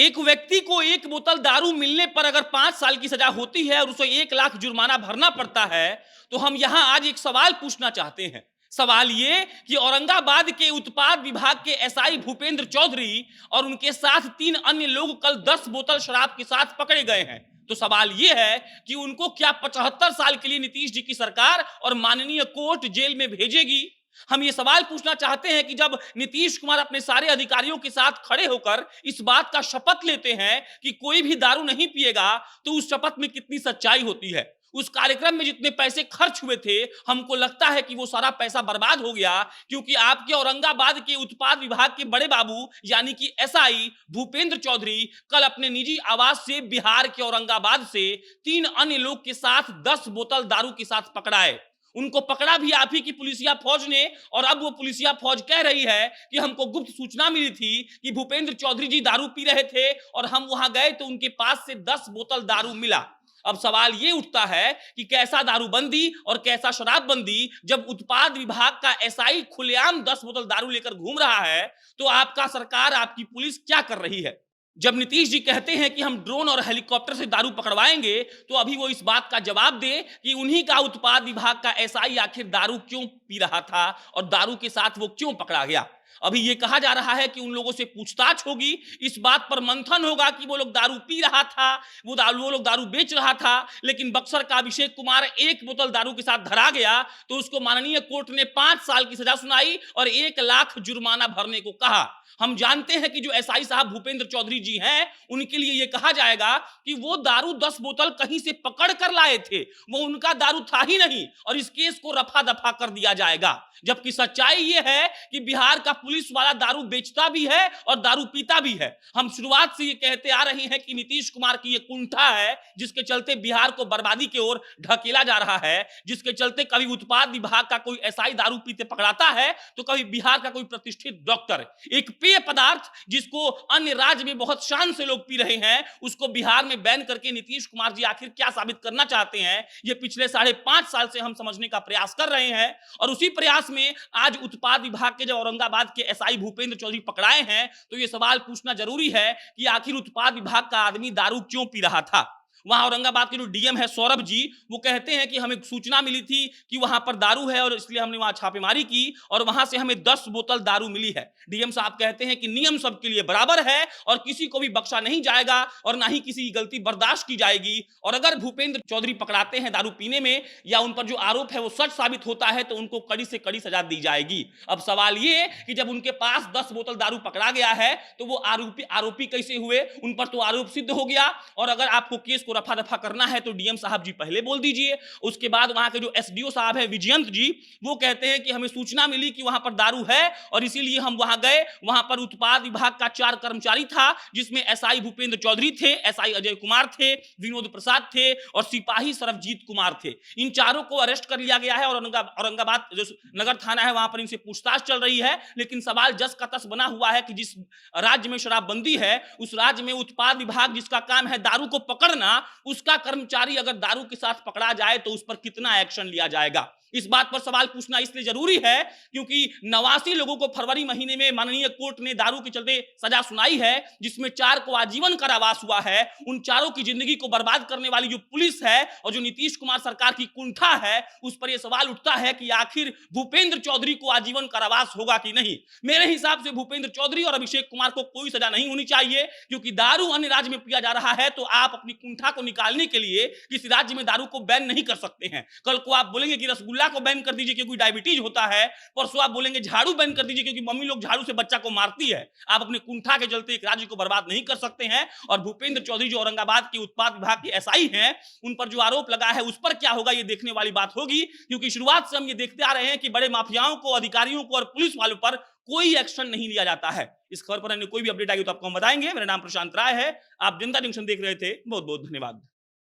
एक व्यक्ति को एक बोतल दारू मिलने पर अगर 5 साल की सजा होती है और उसे 1 लाख जुर्माना भरना पड़ता है, तो हम यहां आज एक सवाल पूछना चाहते हैं। सवाल ये कि औरंगाबाद के उत्पाद विभाग के एसआई भूपेंद्र चौधरी और उनके साथ 3 अन्य लोग कल 10 बोतल शराब के साथ पकड़े गए हैं। तो सवाल यह है कि उनको क्या 75 साल के लिए नीतीश जी की सरकार और माननीय कोर्ट जेल में भेजेगी? हम ये सवाल पूछना चाहते हैं कि जब नीतीश कुमार अपने सारे अधिकारियों के साथ खड़े होकर इस बात का शपथ लेते हैं कि कोई भी दारू नहीं पिएगा, तो उस शपथ में कितनी सच्चाई होती है? उस कार्यक्रम में जितने पैसे खर्च हुए थे, हमको लगता है कि वो सारा पैसा बर्बाद हो गया, क्योंकि आपके औरंगाबाद के उत्पाद विभाग के बड़े बाबू यानी कि एसआई भूपेंद्र चौधरी कल अपने निजी आवास से बिहार के औरंगाबाद से 3 अन्य लोग के साथ 10 बोतल दारू के साथ पकड़ाए। उनको पकड़ा भी आप ही की पुलिसिया फौज ने, और अब वो पुलिसिया फौज कह रही है कि हमको गुप्त सूचना मिली थी कि भूपेंद्र चौधरी जी दारू पी रहे थे और हम वहां गए तो उनके पास से 10 बोतल दारू मिला। अब सवाल ये उठता है कि कैसा दारूबंदी और कैसा शराबबंदी, जब उत्पाद विभाग का एसआई खुलेआम 10 बोतल दारू लेकर घूम रहा है, तो आपका सरकार, आपकी पुलिस क्या कर रही है? जब नीतीश जी कहते हैं कि हम ड्रोन और हेलीकॉप्टर से दारू पकड़वाएंगे, तो अभी वो इस बात का जवाब दे कि उन्हीं का उत्पाद विभाग का एसआई आखिर दारू क्यों पी रहा था और दारू के साथ वो क्यों पकड़ा गया। अभी ये कहा जा रहा है कि उन लोगों से पूछताछ होगी, इस बात पर मंथन होगा कि वो लोग दारू पी रहा था, वो लोग दारू बेच रहा था, लेकिन बक्सर का अभिषेक कुमार 1 बोतल दारू के साथ धरा गया तो उसको माननीय कोर्ट ने 5 साल की सजा सुनाई और 1 लाख जुर्माना भरने को कहा। हम जानते हैं कि जो एसआई साहब भूपेंद्र चौधरी जी हैं, उनके लिए यह कहा जाएगा कि वो दारू 10 बोतल कहीं से पकड़ कर लाए थे, वो उनका दारू था ही नहीं, और इस केस को रफा दफा कर दिया जाएगा। जबकि सच्चाई ये है कि बिहार का पुलिस वाला दारू बेचता भी है और दारू पीता भी है। हम शुरुआत से ये कहते आ रहे हैं कि नीतीश कुमार की ये कुंठा है, जिसके चलते बिहार को बर्बादी की ओर ढकेला जा रहा है, जिसके चलते कभी उत्पाद विभाग का कोई एसआई दारू पीते पकड़ाता है तो कभी बिहार का कोई प्रतिष्ठित डॉक्टर। एक पेय पदार्थ जिसको अन्य राज्य में बहुत शान से लोग पी रहे हैं, उसको बिहार में बैन करके नीतीश कुमार जी आखिर क्या साबित करना चाहते हैं, ये पिछले 5.5 साल से हम समझने का प्रयास कर रहे हैं। और उसी प्रयास में आज उत्पाद विभाग के जब औरंगाबाद के एसआई भूपेंद्र चौधरी पकड़ाए हैं, तो ये सवाल पूछना जरूरी है कि आखिर उत्पाद विभाग का आदमी दारू क्यों पी रहा था। वहां औरंगाबाद के जो डीएम है सौरभ जी, वो कहते हैं कि हमें सूचना मिली थी कि वहां पर दारू है और इसलिए हमने वहां छापेमारी की और वहां से हमें 10 बोतल दारू मिली है। डीएम साहब कहते हैं कि नियम सबके लिए बराबर है और किसी को भी बख्शा नहीं जाएगा और ना ही किसी की गलती बर्दाश्त की जाएगी। और अगर भूपेंद्र चौधरी पकड़ाते हैं दारू पीने में या उन पर जो आरोप है वो सच साबित होता है, तो उनको कड़ी से कड़ी सजा दी जाएगी। अब सवाल ये कि जब उनके पास 10 बोतल दारू पकड़ा गया है, तो वो आरोपी कैसे हुए? उन पर तो आरोप सिद्ध हो गया, और अगर आपको केस को रफा दफा करना है तो डीएम साहब जी पहले बोल दीजिए। उसके बाद वहां के जो एसडीओ साहब है विजयंत जी, वो कहते हैं कि हमें सूचना मिली कि वहां पर दारू है और इसीलिए हम वहां गए। वहां पर उत्पाद विभाग का 4 कर्मचारी था, जिसमें एसआई भूपेंद्र चौधरी थे, एसआई अजय कुमार थे, विनोद प्रसाद थे और सिपाही सरबजीत कुमार थे। इन चारों को अरेस्ट कर लिया गया है और औरंगाबाद जो नगर थाना है वहां पर इनसे पूछताछ चल रही है। लेकिन सवाल जस का तस बना हुआ है कि जिस राज्य में शराबबंदी है, उस राज्य में उत्पाद विभाग जिसका काम है दारू को पकड़ना, उसका कर्मचारी अगर दारू के साथ पकड़ा जाए तो उस पर कितना एक्शन लिया जाएगा? इस बात पर सवाल पूछना इसलिए जरूरी है क्योंकि 89 लोगों को फरवरी महीने में माननीय कोर्ट ने दारू के चलते सजा सुनाई है, जिसमें 4 को आजीवन कारावास हुआ है। उन चारों की जिंदगी को बर्बाद करने वाली जो पुलिस है और जो नीतीश कुमार सरकार की कुंठा है, उस पर यह सवाल उठता है कि आखिर भूपेंद्र चौधरी को आजीवन कारावास होगा कि नहीं। मेरे हिसाब से भूपेंद्र चौधरी और अभिषेक कुमार को कोई सजा नहीं होनी चाहिए, क्योंकि दारू अन्य राज्य में पिया जा रहा है तो आप अपनी कुंठा को निकालने के लिए किसी राज्य में दारू को बैन नहीं कर सकते हैं। कल को आप बोलेंगे कि रसगुल्ला को बैन कर दीजिए क्योंकि डायबिटीज होता है, परसों आप बोलेंगे झाड़ू बैन कर दीजिए क्योंकि मम्मी लोग झाड़ू से बच्चा को मारती है। आप अपने कुंठा के चलते एक राज्य को बर्बाद नहीं कर सकते हैं। और भूपेंद्र चौधरी जो औरंगाबाद के उत्पाद विभाग के एसआई हैं, उन पर जो आरोप लगा है उस पर क्या होगा ये देखने वाली बात होगी, क्योंकि शुरुआत से हम ये देखते आ रहे हैं कि बड़े माफियाओं को, अधिकारियों को और पुलिस वालों पर कोई एक्शन नहीं लिया जाता है। इस खबर पर कोई भी अपडेट आएगी तो आपको हम बताएंगे। मेरा नाम प्रशांत राय है, आप जनता जंक्शन देख रहे थे। बहुत बहुत धन्यवाद।